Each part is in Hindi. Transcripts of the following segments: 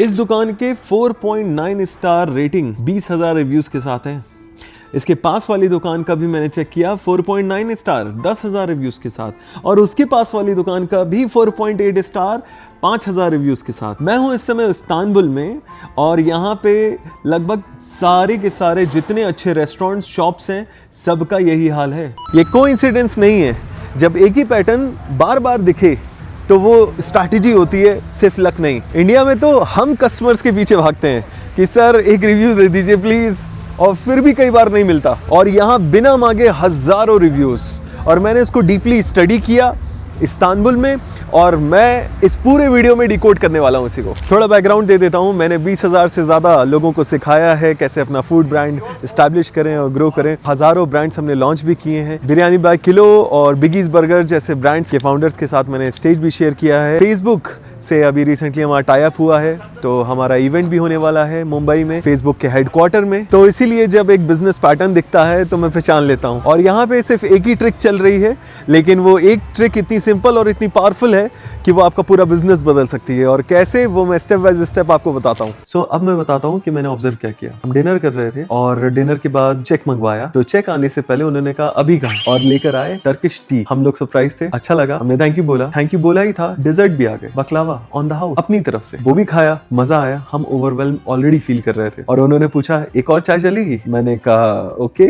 इस दुकान के 4.9 स्टार रेटिंग 20,000 रिव्यूज के साथ है। इसके पास वाली दुकान का भी मैंने चेक किया, 4.9 स्टार 10,000 रिव्यूज के साथ, और उसके पास वाली दुकान का भी 4.8 स्टार 5,000 रिव्यूज के साथ। मैं हूं इस समय इस्तांबुल में और यहाँ पे लगभग सारे के सारे जितने अच्छे रेस्टोरेंट्स, शॉप्स हैं, सबका यही हाल है। ये कोइंसिडेंस नहीं है, जब एक ही पैटर्न बार बार दिखे तो वो स्ट्रैटेजी होती है, सिर्फ लक नहीं। इंडिया में तो हम कस्टमर्स के पीछे भागते हैं कि सर एक रिव्यू दे दीजिए प्लीज, और फिर भी कई बार नहीं मिलता। और यहाँ बिना मांगे हजारों रिव्यूज, और मैंने इसको डीपली स्टडी किया इस्तांबुल में, और मैं इस पूरे वीडियो में डिकोड करने वाला हूँ इसी को। थोड़ा बैकग्राउंड दे देता हूँ। मैंने 20,000 से ज़्यादा लोगों को सिखाया है कैसे अपना फूड ब्रांड इस्टेब्लिश करें और ग्रो करें। हज़ारों ब्रांड्स हमने लॉन्च भी किए हैं। बिरयानी बाय किलो और बिगीज बर्गर जैसे ब्रांड्स के फाउंडर्स के साथ मैंने स्टेज भी शेयर किया है। फेसबुक से अभी रिसेंटली हमारा टाई अप हुआ है, तो हमारा इवेंट भी होने वाला है मुंबई में, फेसबुक के हेडक्वार्टर में। तो इसीलिए जब एक बिजनेस पैटर्न दिखता है तो मैं पहचान लेता हूँ। और यहाँ पे सिर्फ एक ही ट्रिक चल रही है, लेकिन वो एक ट्रिक इतनी सिंपल और इतनी पावरफुल है कि वो आपका पूरा बिजनेस बदल सकती है। और कैसे, वो मैं स्टेप बाय स्टेप आपको बताता हूँ। सो अब मैं बताता हूँ कि मैंने ऑब्जर्व क्या किया। हम डिनर कर रहे थे और डिनर के बाद चेक मंगवाया, तो चेक आने से पहले उन्होंने कहा अभी कहा, और लेकर आए टर्किश टी। हम लोग सरप्राइज थे, अच्छा लगा, हमने थैंक यू बोला ही था, डिजर्ट भी आ गए, बकलावा ऑन द हाउस अपनी तरफ से, वो भी खाया, मजा आया। हम ओवरवेल्म ऑलरेडी फील कर रहे थे, और उन्होंने पूछा एक और चाय चलेगी, मैंने कहा ओके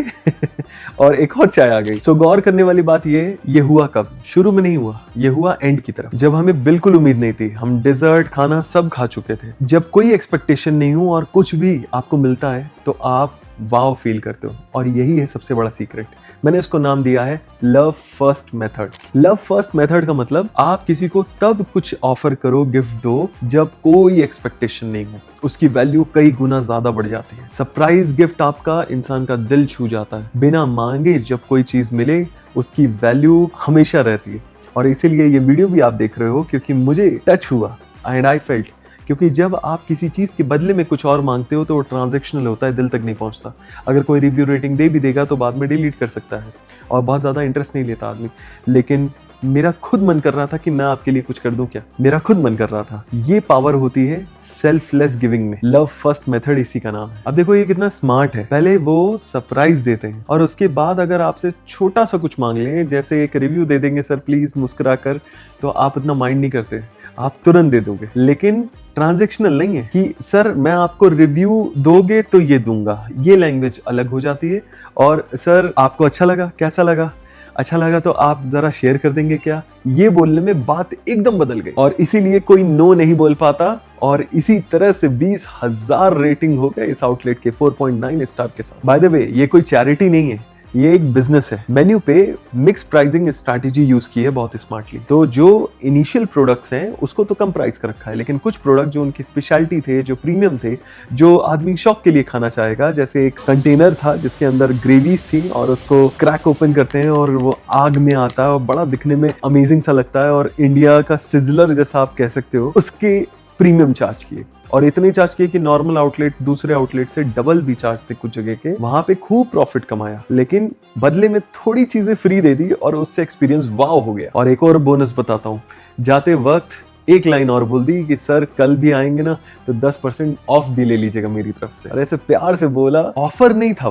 और एक और चाय आ गई। सो गौर करने वाली बात ये हुआ कब, शुरू में नहीं हुआ, ये हुआ एंड की तरफ, जब हमें बिल्कुल उम्मीद नहीं थी। हम डिजर्ट खाना सब खा चुके थे। जब कोई एक्सपेक्टेशन नहीं हो और कुछ भी आपको मिलता है तो आप वाव फील करते हो, और यही है सबसे बड़ा सीक्रेट। मैंने इसको नाम दिया है love first method. Love first method का मतलब आप किसी को तब कुछ ऑफर करो, गिफ्ट दो, जब कोई एक्सपेक्टेशन नहीं हो। उसकी वैल्यू कई गुना ज्यादा बढ़ जाती है। सरप्राइज गिफ्ट आपका इंसान का दिल छू जाता है। बिना मांगे जब कोई चीज मिले उसकी वैल्यू हमेशा रहती है। और इसीलिए ये वीडियो भी आप देख रहे हो, क्योंकि मुझे टच हुआ एंड आई फेल्ट। क्योंकि जब आप किसी चीज़ के बदले में कुछ और मांगते हो तो वो ट्रांजैक्शनल होता है, दिल तक नहीं पहुंचता। अगर कोई रिव्यू रेटिंग दे भी देगा तो बाद में डिलीट कर सकता है, और बहुत ज़्यादा इंटरेस्ट नहीं लेता आदमी। लेकिन मेरा खुद मन कर रहा था कि मैं आपके लिए कुछ कर दूं क्या, मेरा खुद मन कर रहा था। ये पावर होती है सेल्फलेस गिविंग में। लव फर्स्ट मेथड इसी का नाम है। अब देखो ये कितना स्मार्ट है। पहले वो सरप्राइज देते हैं, और उसके बाद अगर आपसे छोटा सा कुछ मांग लें, जैसे एक रिव्यू दे देंगे सर प्लीज मुस्कुरा कर, तो आप इतना माइंड नहीं करते, आप तुरंत दे दोगे। लेकिन ट्रांजैक्शनल नहीं है कि सर मैं आपको रिव्यू दोगे तो ये दूंगा, ये लैंग्वेज अलग हो जाती है। और सर आपको अच्छा लगा, कैसा लगा, अच्छा लगा तो आप जरा शेयर कर देंगे क्या, ये बोलने में बात एकदम बदल गई। और इसीलिए कोई नो नहीं बोल पाता, और इसी तरह से 20,000 रेटिंग हो गया इस आउटलेट के 4.9 स्टार के साथ। बाय द वे ये कोई चैरिटी नहीं है, ये एक बिजनेस है। मेन्यू पे मिक्स प्राइसिंग स्ट्रैटेजी यूज की है बहुत स्मार्टली। तो जो इनिशियल प्रोडक्ट्स हैं उसको तो कम प्राइस कर रखा है, लेकिन कुछ प्रोडक्ट जो उनकी स्पेशलिटी थे, जो प्रीमियम थे, जो आदमी शौक के लिए खाना चाहेगा, जैसे एक कंटेनर था जिसके अंदर ग्रेवीज थी, और उसको क्रैक ओपन करते हैं और वो आग में आता है और बड़ा दिखने में अमेजिंग सा लगता है, और इंडिया का सिजलर जैसा आप कह सकते हो, उसके प्रीमियम चार्ज किए। और इतने चार्ज किए कि नॉर्मल आउटलेट दूसरे आउटलेट से डबल भी चार्ज थे कुछ जगह के। वहां पे खूब प्रॉफिट कमाया, लेकिन बदले में थोड़ी चीजें फ्री दे दी, और उससे एक्सपीरियंस वाव हो गया। और एक और बोनस बताता हूँ, जाते वक्त एक लाइन और बोल दी कि सर कल भी आएंगे ना तो 10% ऑफ भी ले लीजिएगा मेरी तरफ से। और ऐसे प्यार से बोला, ऑफर नहीं था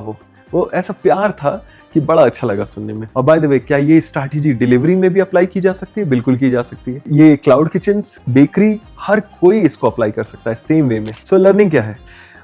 वो ऐसा प्यार था कि बड़ा अच्छा लगा सुनने में। और बाय द वे, क्या ये स्ट्रैटेजी डिलीवरी में भी अप्लाई की जा सकती है? बिल्कुल की जा सकती है। ये क्लाउड किचन्स, बेकरी, हर कोई इसको अप्लाई कर सकता है सेम वे में। सो लर्निंग क्या है,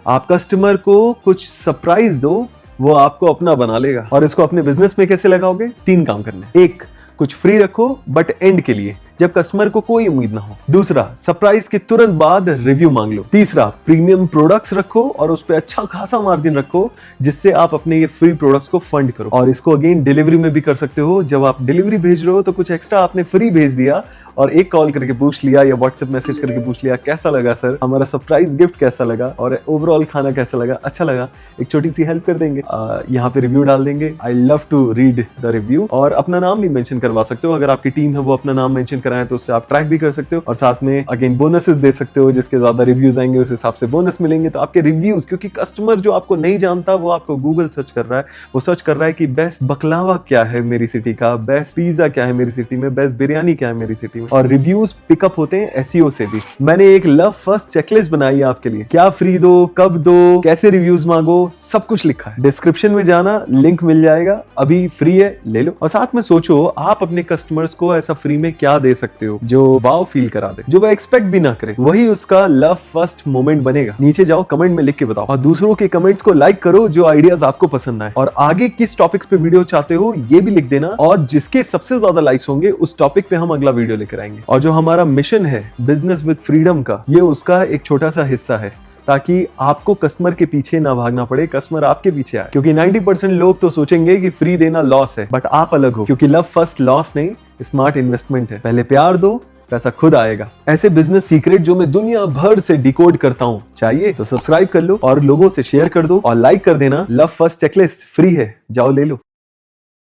आप कस्टमर को कुछ सरप्राइज दो, वो आपको अपना बना लेगा। और इसको अपने बिजनेस में कैसे लगाओगे? 3 काम करने। एक, कुछ फ्री रखो बट एंड के लिए, जब कस्टमर को कोई उम्मीद ना हो। दूसरा, सरप्राइज के तुरंत बाद रिव्यू मांग लो। तीसरा, प्रीमियम प्रोडक्ट्स रखो और उस पर अच्छा खासा मार्जिन रखो, जिससे आप अपने ये फ्री प्रोडक्ट्स को फंड करो। और इसको अगेन डिलीवरी में भी कर सकते हो। जब आप डिलीवरी भेज रहे हो तो कुछ एक्स्ट्रा आपने फ्री भेज दिया, और एक कॉल करके पूछ लिया या व्हाट्सएप मैसेज करके पूछ लिया कैसा लगा सर, हमारा सरप्राइज गिफ्ट कैसा लगा, और ओवरऑल खाना कैसा लगा, अच्छा लगा, एक छोटी सी हेल्प कर देंगे, यहाँ पे रिव्यू डाल देंगे। I love to read the review. और अपना नाम भी मेंशन करवा सकते हो, अगर आपकी टीम है वो अपना नाम मेंशन कराएं तो उससे आप ट्रैक भी कर सकते हो और साथ में अगेन बोनसेस दे सकते हो। जिसके ज्यादा रिव्यूज आएंगे उस हिसाब से बोनस मिलेंगे। तो आपके रिव्यूज, क्योंकि कस्टमर जो आपको नहीं जानता वो आपको गूगल सर्च कर रहा है, वो सर्च कर रहा है कि बेस्ट बकलावा क्या है मेरी सिटी का, बेस्ट पिज्जा क्या है मेरी सिटी में, बेस्ट बिरयानी क्या है मेरी सिटी में। और रिव्यूज पिकअप होते हैं एसईओ से भी। मैंने एक लव फर्स्ट चेकलिस्ट बनाई है आपके लिए, क्या फ्री दो, कब दो, कैसे रिव्यूज मांगो, सब कुछ लिखा है। डिस्क्रिप्शन में जाना, लिंक मिल जाएगा, अभी फ्री है, ले लो। और साथ में सोचो आप अपने कस्टमर्स को ऐसा फ्री में क्या दे सकते हो जो वाव फील करा दे, जो वो एक्सपेक्ट भी ना करे। वही उसका लव फर्स्ट मोमेंट बनेगा। नीचे जाओ, कमेंट में लिख के बताओ और दूसरों के कमेंट्स को लाइक करो जो आइडियाज आपको पसंद आए। और आगे किस टॉपिक्स पे वीडियो चाहते हो ये भी लिख देना, और जिसके सबसे ज्यादा लाइक्स होंगे उस टॉपिक पे हम अगला वीडियो लेकर आएंगे। और जो हमारा मिशन है बिजनेस विद फ्रीडम का, ये उसका एक छोटा सा हिस्सा है, ताकि आपको कस्टमर के पीछे ना भागना पड़े, कस्टमर आपके पीछे आए। क्योंकि 90% लोग तो सोचेंगे कि फ्री देना लॉस है, बट आप अलग हो, क्योंकि लव फर्स्ट लॉस नहीं, स्मार्ट इन्वेस्टमेंट है। पहले प्यार दो, पैसा खुद आएगा। ऐसे बिजनेस सीक्रेट जो मैं दुनिया भर से डिकोड करता हूं, चाहिए तो सब्सक्राइब कर लो और लोगों से शेयर कर दो और लाइक कर देना। लव फर्स्ट चेकलिस्ट फ्री है, जाओ ले लो।